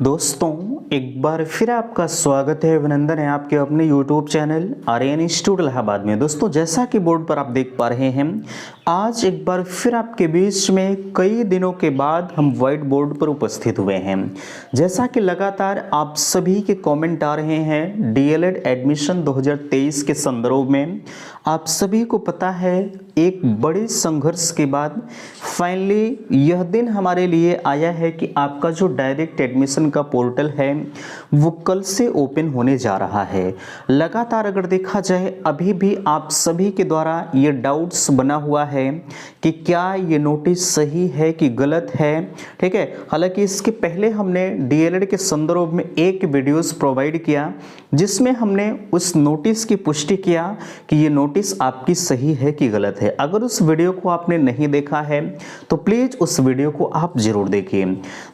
दोस्तों एक बार फिर आपका स्वागत है, अभिनंदन है आपके अपने YouTube channel Aryan institute Allahabad में। दोस्तों जैसा कि बोर्ड पर आप देख पा रहे हैं, आज एक बार फिर आपके बीच में कई दिनों के बाद हम व्हाइट बोर्ड पर उपस्थित हुए हैं। जैसा कि लगातार आप सभी के कमेंट आ रहे हैं डीएलएड एडमिशन 2023 के संदर्भ में, आप सभी को पता है एक बड़े संघर्ष के बाद फाइनली यह दिन हमारे लिए आया है कि आपका जो डायरेक्ट एडमिशन का पोर्टल है वो कल से ओपन होने जा रहा है। लगातार अगर देखा जाए अभी भी आप सभी के द्वारा ये डाउट्स बना हुआ है कि क्या ये नोटिस सही है कि गलत है, ठीक है। हालांकि इसके पहले हमने डीएलएड के संदर्भ में एक वीडियोस प्रोवाइड किया जिसमें हमने उस नोटिस की पुष्टि किया कि ये नोटिस आपकी सही है कि गलत है। अगर उस वीडियो को आपने नहीं देखा है तो प्लीज उस वीडियो को आप जरूर देखिए।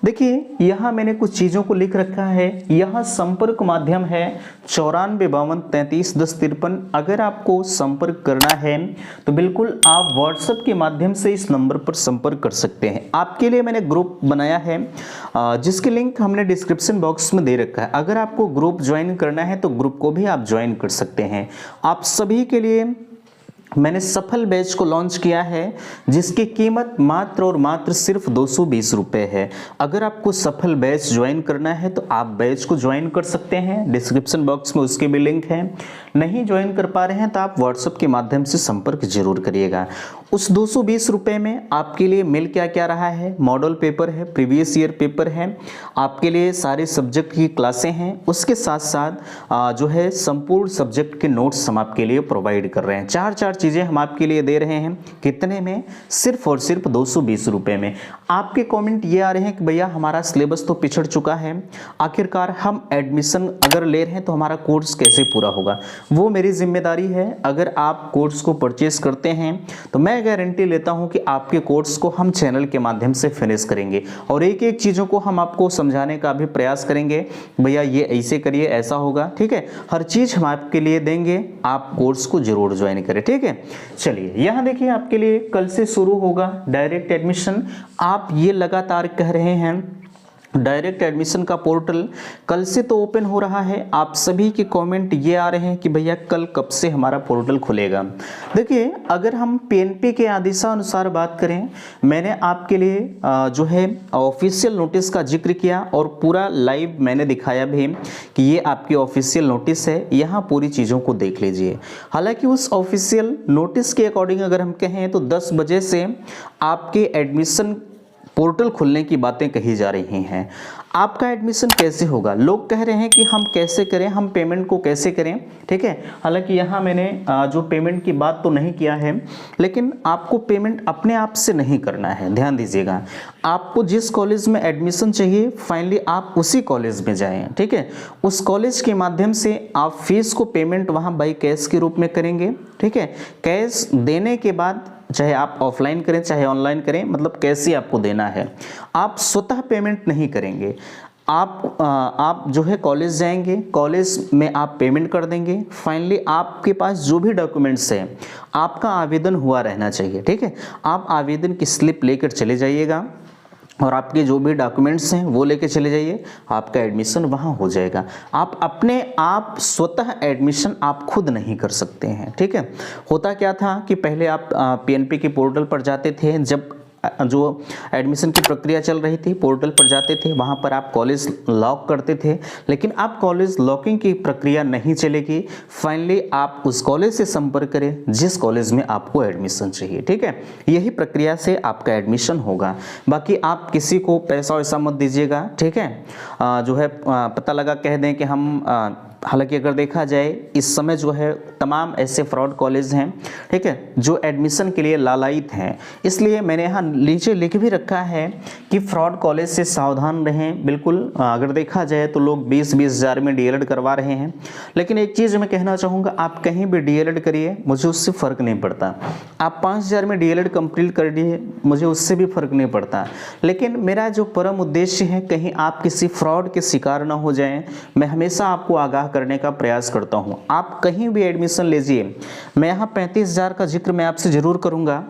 देखिए यहाँ मैंने कुछ चीजों को लिख रखा है। यहाँ संपर्क माध्यम है 9452331053। अगर आपको संपर्क करना है तो बिल्कुल आप व्हाट्सएप के माध्यम से इस नंबर पर संपर्क कर सकते हैं। आपके लिए मैंने ग्रुप बनाया है जिसकी लिंक हमने डिस्क्रिप्शन बॉक्स में दे रखा है। अगर आपको ग्रुप ज्वाइन करना है तो ग्रुप को भी आप ज्वाइन कर सकते हैं। आप सभी के लिए मैंने सफल बैच को लॉन्च किया है जिसकी कीमत मात्र और मात्र सिर्फ 220 रुपये है। अगर आपको सफल बैच ज्वाइन करना है तो आप बैच को ज्वाइन कर सकते हैं, डिस्क्रिप्शन बॉक्स में उसके भी लिंक है। नहीं ज्वाइन कर पा रहे हैं तो आप व्हाट्सएप के माध्यम से संपर्क जरूर करिएगा। उस 220 रुपये में आपके लिए मिल क्या क्या रहा है, मॉडल पेपर है, प्रीवियस ईयर पेपर है, आपके लिए सारे सब्जेक्ट की क्लासें हैं, उसके साथ साथ जो है संपूर्ण सब्जेक्ट के नोट्स हम आपके लिए प्रोवाइड कर रहे हैं। चार चीज़ें हम आपके लिए दे रहे हैं। कितने में? सिर्फ और सिर्फ 220 रुपये में। आपके कमेंट ये आ रहे हैं कि भैया हमारा सिलेबस तो पिछड़ चुका है, आखिरकार हम एडमिशन अगर ले रहे हैं तो हमारा कोर्स कैसे पूरा होगा। वो मेरी जिम्मेदारी है। अगर आप कोर्स को परचेस करते हैं तो मैं गारंटी लेता हूं कि आपके कोर्स को हम चैनल के माध्यम से फिनिश करेंगे और एक एक चीज़ों को हम आपको समझाने का भी प्रयास करेंगे। भैया ये ऐसे करिए, ऐसा होगा, ठीक है। हर चीज़ हम आपके लिए देंगे, आप कोर्स को जरूर ज्वाइन करें, ठीक है। चलिए यहाँ देखिए आपके लिए कल से शुरू होगा डायरेक्ट एडमिशन। आप ये लगातार कह रहे हैं डायरेक्ट एडमिशन का पोर्टल कल से तो ओपन हो रहा है। आप सभी के कमेंट ये आ रहे हैं कि भैया कल कब से हमारा पोर्टल खुलेगा। देखिए अगर हम पीएनपी के आदेशानुसार बात करें, मैंने आपके लिए जो है ऑफिशियल नोटिस का जिक्र किया और पूरा लाइव मैंने दिखाया भी कि ये आपकी ऑफिशियल नोटिस है। यहाँ पूरी चीज़ों को देख लीजिए। हालांकि उस ऑफिशियल नोटिस के अकॉर्डिंग अगर हम कहें तो 10 बजे से आपके एडमिशन पोर्टल खुलने की बातें कही जा रही हैं। आपका एडमिशन कैसे होगा? लोग कह रहे हैं कि हम कैसे करें, हम पेमेंट को कैसे करें, ठीक है। हालांकि यहाँ मैंने जो पेमेंट की बात तो नहीं किया है, लेकिन आपको पेमेंट अपने आप से नहीं करना है। ध्यान दीजिएगा, आपको जिस कॉलेज में एडमिशन चाहिए फाइनली आप उसी कॉलेज में जाएं, ठीक है। उस कॉलेज के माध्यम से आप फीस को पेमेंट वहाँ बाई कैश के रूप में करेंगे, ठीक है। कैश देने के बाद चाहे आप ऑफलाइन करें चाहे ऑनलाइन करें, मतलब कैसे आपको देना है। आप स्वतः पेमेंट नहीं करेंगे। आप जो है कॉलेज जाएंगे, कॉलेज में आप पेमेंट कर देंगे। फाइनली आपके पास जो भी डॉक्यूमेंट्स हैं, आपका आवेदन हुआ रहना चाहिए, ठीक है। आप आवेदन की स्लिप लेकर चले जाइएगा और आपके जो भी डॉक्यूमेंट्स हैं वो लेके चले जाइए, आपका एडमिशन वहाँ हो जाएगा। आप अपने आप स्वतः एडमिशन आप खुद नहीं कर सकते हैं, ठीक है। होता क्या था कि पहले आप पीएनपी के पोर्टल पर जाते थे, जब जो एडमिशन की प्रक्रिया चल रही थी पोर्टल पर जाते थे, वहाँ पर आप कॉलेज लॉक करते थे। लेकिन अब कॉलेज लॉकिंग की प्रक्रिया नहीं चलेगी। फाइनली आप उस कॉलेज से संपर्क करें जिस कॉलेज में आपको एडमिशन चाहिए, ठीक है। यही प्रक्रिया से आपका एडमिशन होगा। बाकी आप किसी को पैसा वैसा मत दीजिएगा, ठीक है। जो है पता लगा कह दें कि हम हालांकि अगर देखा जाए इस समय जो है तमाम ऐसे फ्रॉड कॉलेज हैं, ठीक है, जो एडमिशन के लिए लालायित हैं। इसलिए मैंने यहाँ नीचे लिख भी रखा है कि फ्रॉड कॉलेज से सावधान रहें। बिल्कुल अगर देखा जाए तो लोग 20-20 हज़ार में डीएलएड करवा रहे हैं। लेकिन एक चीज़ मैं कहना चाहूँगा, आप कहीं भी डीएलएड करिए, मुझे उससे फ़र्क नहीं पड़ता। आप 5,000 में डीएलएड कंप्लीट कर दिए, मुझे उससे भी फ़र्क नहीं पड़ता। लेकिन मेरा जो परम उद्देश्य है कहीं आप किसी फ्रॉड के शिकार ना हो जाएं। मैं हमेशा आपको आगाह करने का प्रयास करता हूं। आप कहीं भी एडमिशन लीजिए, मैं यहाँ 35,000 का जिक्र मैं आपसे जरूर करूंगा,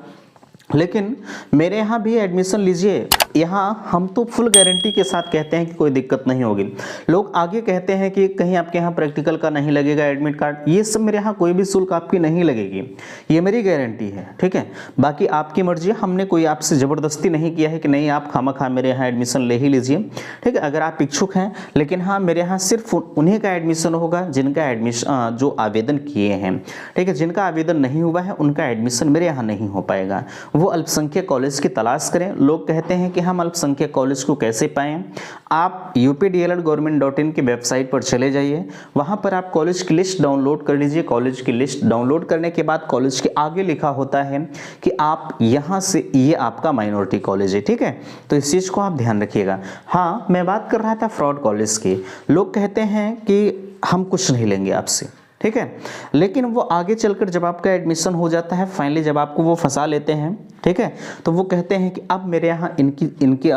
लेकिन मेरे यहाँ भी एडमिशन लीजिए यहाँ हम तो फुल गारंटी के साथ कहते हैं कि कोई दिक्कत नहीं होगी। लोग आगे कहते हैं कि कहीं आपके यहाँ प्रैक्टिकल का नहीं लगेगा एडमिट कार्ड, ये सब मेरे यहाँ कोई भी शुल्क आपकी नहीं लगेगी, ये मेरी गारंटी है, ठीक है। बाकी आपकी मर्जी, हमने कोई आपसे ज़बरदस्ती नहीं किया है कि नहीं आप खामखा मेरे यहाँ एडमिशन ले ही लीजिए, ठीक है। अगर आप इच्छुक हैं, लेकिन हाँ मेरे यहाँ सिर्फ उन्हीं का एडमिशन होगा जिनका एडमिशन जो आवेदन किए हैं, ठीक है। जिनका आवेदन नहीं हुआ है उनका एडमिशन मेरे यहाँ नहीं हो पाएगा। वो अल्पसंख्यक कॉलेज की तलाश करें। लोग कहते हैं कि हम अल्पसंख्यक कॉलेज को कैसे पाएं, आप updled.government.in की वेबसाइट पर चले जाइए, वहाँ पर आप कॉलेज की लिस्ट डाउनलोड कर लीजिए। कॉलेज की लिस्ट डाउनलोड करने के बाद कॉलेज के आगे लिखा होता है कि आप यहाँ से, ये आपका माइनॉरिटी कॉलेज है, ठीक है। तो इस चीज़ को आप ध्यान रखिएगा। हाँ, मैं बात कर रहा था फ्रॉड कॉलेज की। लोग कहते हैं कि हम कुछ नहीं लेंगे आपसे, ठीक है, लेकिन वो आगे चलकर जब आपका एडमिशन हो जाता है, फाइनली जब आपको वो फंसा लेते हैं, ठीक है, तो वो कहते हैं कि अब मेरे यहाँ इनकी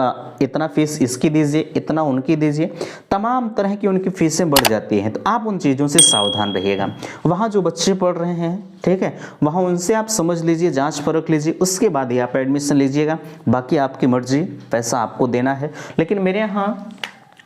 इतना फीस इसकी दीजिए, इतना उनकी दीजिए, तमाम तरह की उनकी फीसें बढ़ जाती हैं। तो आप उन चीज़ों से सावधान रहिएगा। वहाँ जो बच्चे पढ़ रहे हैं, ठीक है, वहाँ उनसे आप समझ लीजिए, जांच परख लीजिए, उसके बाद ही आप एडमिशन लीजिएगा। बाकी आपकी मर्जी, पैसा आपको देना है। लेकिन मेरे यहाँ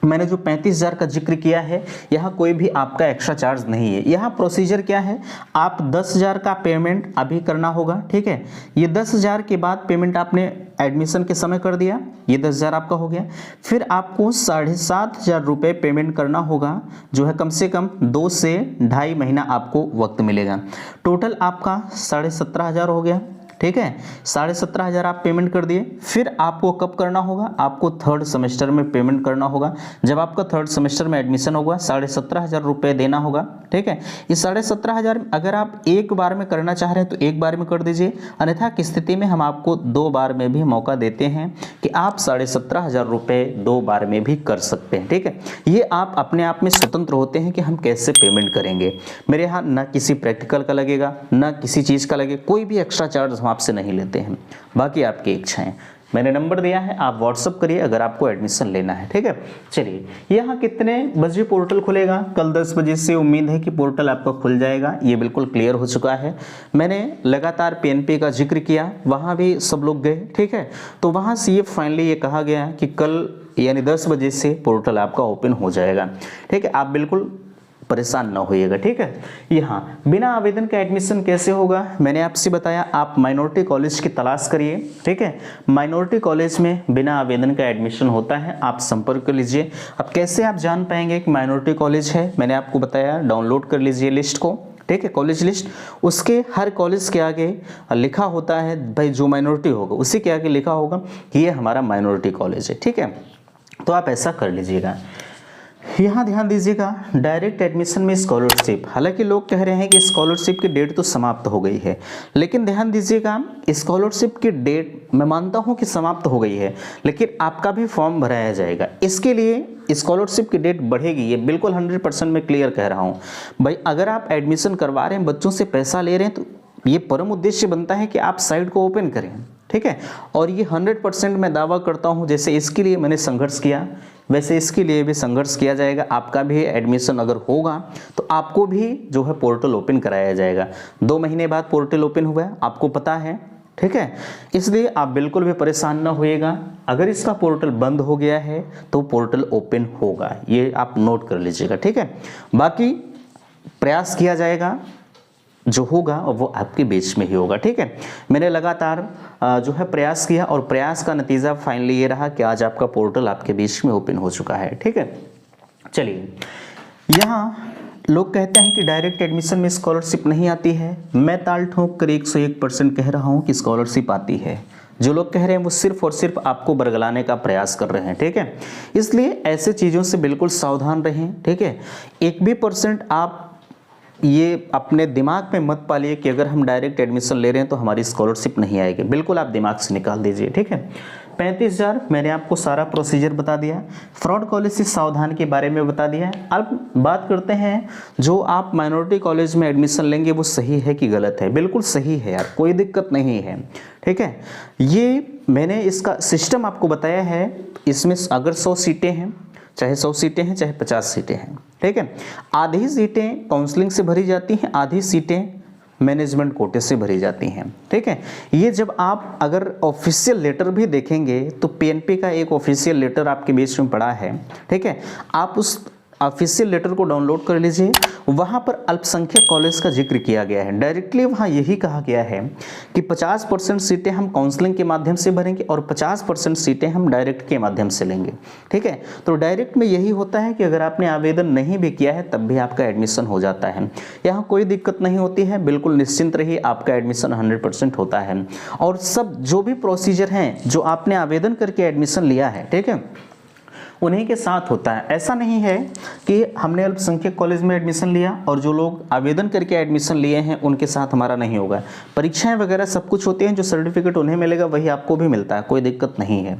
मैंने जो 35,000 का जिक्र किया है, यहाँ कोई भी आपका एक्स्ट्रा चार्ज नहीं है। यहाँ प्रोसीजर क्या है, आप 10,000 का पेमेंट अभी करना होगा, ठीक है। ये 10,000 के बाद पेमेंट आपने एडमिशन के समय कर दिया, ये 10,000 आपका हो गया। फिर आपको 7,500 रुपये पेमेंट करना होगा, जो है कम से कम 2 से ढाई महीना आपको वक्त मिलेगा। टोटल आपका 17,500 हो गया, ठीक है। 17,500 आप पेमेंट कर दिए। फिर आपको कब करना होगा, आपको थर्ड सेमेस्टर में पेमेंट करना होगा। जब आपका थर्ड सेमेस्टर में एडमिशन होगा, 17,500 रुपये देना होगा, ठीक है। ये 17,500 अगर आप एक बार में करना चाह रहे हैं तो एक बार में कर दीजिए, अन्यथा की स्थिति में हम आपको 2 बार में भी मौका देते हैं कि आप 17,500 रुपये 2 बार में भी कर सकते हैं, ठीक है। ये आप अपने आप में स्वतंत्र होते हैं कि हम कैसे पेमेंट करेंगे। मेरे यहाँ ना किसी प्रैक्टिकल का लगेगा, ना किसी चीज़ का लगेगा, कोई भी एक्स्ट्रा चार्ज हम आपसे नहीं लेते हैं। बाकी आपकी इच्छाएं। मैंने नंबर दिया है, आप व्हाट्सअप करिए अगर आपको एडमिशन लेना है, ठीक है। चलिए, यहाँ कितने बजे पोर्टल खुलेगा? कल 10 बजे से उम्मीद है कि पोर्टल आपका खुल जाएगा, ये बिल्कुल क्लियर हो चुका है। मैंने लगातार PNP का जिक्र किया, वहाँ भी सब लोग गए, ठीक है। तो वहाँ से ये फाइनली ये कहा गया कि कल यानी 10 बजे से पोर्टल आपका ओपन हो जाएगा, ठीक है। आप बिल्कुल परेशान ना होइएगा, ठीक है। यहाँ बिना आवेदन का एडमिशन कैसे होगा, मैंने आपसे बताया। आप माइनॉरिटी कॉलेज की तलाश करिए, ठीक है। माइनॉरिटी कॉलेज में बिना आवेदन का एडमिशन होता है, आप संपर्क कर लीजिए। अब कैसे आप जान पाएंगे कि माइनॉरिटी कॉलेज है, मैंने आपको बताया, डाउनलोड कर लीजिए लिस्ट को, ठीक है, कॉलेज लिस्ट। उसके हर कॉलेज के आगे लिखा होता है, भाई जो माइनॉरिटी होगा उसी के आगे लिखा होगा कि ये हमारा माइनॉरिटी कॉलेज है, ठीक है। तो आप ऐसा कर लीजिएगा। यहाँ ध्यान दीजिएगा, डायरेक्ट एडमिशन में स्कॉलरशिप, हालांकि लोग कह रहे हैं कि स्कॉलरशिप की डेट तो समाप्त हो गई है, लेकिन ध्यान दीजिएगा, स्कॉलरशिप की डेट मैं मानता हूँ कि समाप्त हो गई है, लेकिन आपका भी फॉर्म भराया जाएगा। इसके लिए स्कॉलरशिप की डेट बढ़ेगी, ये बिल्कुल 100% मैं क्लियर कह रहा हूँ। भाई अगर आप एडमिशन करवा रहे हैं, बच्चों से पैसा ले रहे हैं, तो ये परम उद्देश्य बनता है कि आप साइट को ओपन करें, ठीक है। और ये 100% मैं दावा करता हूँ, जैसे इसके लिए मैंने संघर्ष किया, वैसे इसके लिए भी संघर्ष किया जाएगा। आपका भी एडमिशन अगर होगा तो आपको भी जो है पोर्टल ओपन कराया जाएगा। 2 महीने बाद पोर्टल ओपन हुआ है, आपको पता है, ठीक है। इसलिए आप बिल्कुल भी परेशान ना होइएगा। अगर इसका पोर्टल बंद हो गया है तो पोर्टल ओपन होगा, ये आप नोट कर लीजिएगा, ठीक है। बाकी प्रयास किया जाएगा, जो होगा वो आपके बीच में ही होगा, ठीक है। मैंने लगातार जो है प्रयास किया और प्रयास का नतीजा फाइनली ये रहा कि आज आपका पोर्टल आपके बीच में ओपन हो चुका है, ठीक है। चलिए, यहाँ लोग कहते हैं कि डायरेक्ट एडमिशन में स्कॉलरशिप नहीं आती है। मैं ताल ठोक कर 101% कह रहा हूँ कि स्कॉलरशिप आती है। जो लोग कह रहे हैं वो सिर्फ और सिर्फ आपको बरगलाने का प्रयास कर रहे हैं, ठीक है। इसलिए ऐसे चीज़ों से बिल्कुल सावधान रहें, ठीक है। 1 भी % आप ये अपने दिमाग में मत पालिए कि अगर हम डायरेक्ट एडमिशन ले रहे हैं तो हमारी स्कॉलरशिप नहीं आएगी, बिल्कुल आप दिमाग से निकाल दीजिए, ठीक है। 35,000 मैंने आपको सारा प्रोसीजर बता दिया, फ्रॉड कॉलेज से सावधान के बारे में बता दिया है। अब बात करते हैं, जो आप माइनॉरिटी कॉलेज में एडमिशन लेंगे वो सही है कि गलत है? बिल्कुल सही है यार, कोई दिक्कत नहीं है, ठीक है। ये मैंने इसका सिस्टम आपको बताया है। इसमें अगर 100 सीटें हैं, चाहे 100 सीटें हैं, चाहे 50 सीटें हैं, ठीक है। आधी सीटें काउंसलिंग से भरी जाती हैं, आधी सीटें मैनेजमेंट कोटे से भरी जाती हैं। ठीक है, ये जब आप अगर ऑफिशियल लेटर भी देखेंगे तो पीएनपी का एक ऑफिशियल लेटर आपके बीच में पड़ा है। ठीक है, आप उस ऑफिशियल लेटर को डाउनलोड कर लीजिए, वहाँ पर अल्पसंख्यक कॉलेज का जिक्र किया गया है। डायरेक्टली वहाँ यही कहा गया है कि 50% सीटें हम काउंसलिंग के माध्यम से भरेंगे और 50% सीटें हम डायरेक्ट के माध्यम से लेंगे। ठीक है, तो डायरेक्ट में यही होता है कि अगर आपने आवेदन नहीं भी किया है तब भी आपका एडमिशन हो जाता है। यहाँ कोई दिक्कत नहीं होती है, बिल्कुल निश्चिंत रहिए, आपका एडमिशन 100% होता है। और सब जो भी प्रोसीजर हैं जो आपने आवेदन करके एडमिशन लिया है, ठीक है, उन्हीं के साथ होता है। ऐसा नहीं है कि हमने अल्पसंख्यक कॉलेज में एडमिशन लिया और जो लोग आवेदन करके एडमिशन लिए हैं उनके साथ हमारा नहीं होगा। परीक्षाएं वगैरह सब कुछ होती हैं, जो सर्टिफिकेट उन्हें मिलेगा वही आपको भी मिलता है, कोई दिक्कत नहीं है।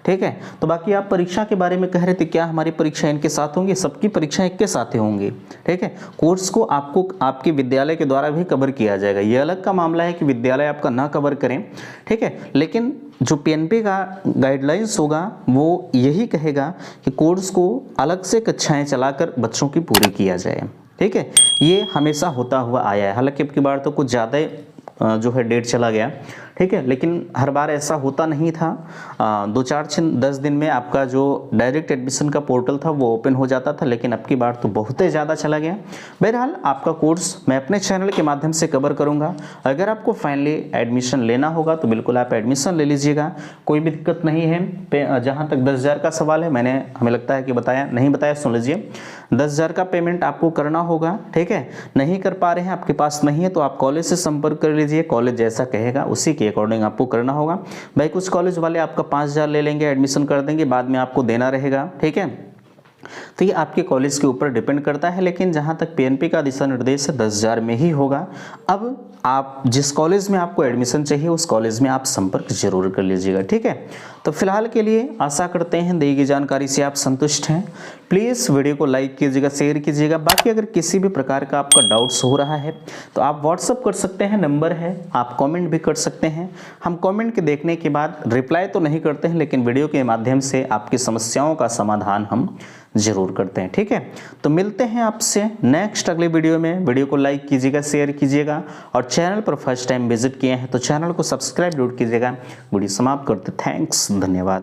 ठीक है, तो बाकी आप परीक्षा के बारे में कह रहे थे, क्या हमारी परीक्षा इनके साथ होंगी? सबकी परीक्षा एक के साथ ही होंगी। ठीक है, कोर्स को आपको आपके विद्यालय के द्वारा भी कवर किया जाएगा। ये अलग का मामला है कि विद्यालय आपका ना कवर करें। ठीक है, लेकिन जो पीएनपी का गाइडलाइंस होगा वो यही कहेगा कि कोर्स को अलग से कक्षाएं चलाकर बच्चों की पूरी किया जाए। ठीक है, ये हमेशा होता हुआ आया है। हालांकि अब की बार तो कुछ ज़्यादा जो है डेट चला गया। ठीक है, लेकिन हर बार ऐसा होता नहीं था। 2-4-10 दिन में आपका जो डायरेक्ट एडमिशन का पोर्टल था वो ओपन हो जाता था, लेकिन अब की बार तो बहुत ही ज़्यादा चला गया। बहरहाल आपका कोर्स मैं अपने चैनल के माध्यम से कवर करूंगा। अगर आपको फाइनली एडमिशन लेना होगा तो बिल्कुल आप एडमिशन ले लीजिएगा, कोई भी दिक्कत नहीं है। जहाँ तक 10,000 का सवाल है, मैंने हमें लगता है कि बताया नहीं बताया, सुन लीजिए। 10,000 का पेमेंट आपको करना होगा। ठीक है, नहीं कर पा रहे हैं, आपके पास नहीं है तो आप कॉलेज से संपर्क कर लीजिए। कॉलेज जैसा कहेगा उसी के अकॉर्डिंग आपको करना होगा। भाई कुछ कॉलेज वाले आपका 5,000 ले लेंगे, एडमिशन कर देंगे, बाद में आपको देना रहेगा। ठीक है, तो ये आपके कॉलेज के ऊपर डिपेंड करता है, लेकिन जहाँ तक पीएनपी का दिशा निर्देश है 10,000 में ही होगा। अब आप जिस कॉलेज में आपको एडमिशन चाहिए उस कॉलेज में आप संपर्क जरूर कर लीजिएगा। ठीक है, तो फिलहाल के लिए आशा करते हैं दी गई जानकारी से आप संतुष्ट हैं। प्लीज़ वीडियो को लाइक कीजिएगा, शेयर कीजिएगा। बाकी अगर किसी भी प्रकार का आपका डाउट्स हो रहा है तो आप व्हाट्सअप कर सकते हैं, नंबर है, आप कमेंट भी कर सकते हैं। हम कमेंट के देखने के बाद रिप्लाई तो नहीं करते हैं, लेकिन वीडियो के माध्यम से आपकी समस्याओं का समाधान हम जरूर करते हैं। ठीक है, तो मिलते हैं आपसे नेक्स्ट अगले वीडियो में। वीडियो को लाइक कीजिएगा, शेयर कीजिएगा और चैनल पर फर्स्ट टाइम विजिट किए हैं तो चैनल को सब्सक्राइब जरूर कीजिएगा। वीडियो समाप्त करते, थैंक्स, धन्यवाद।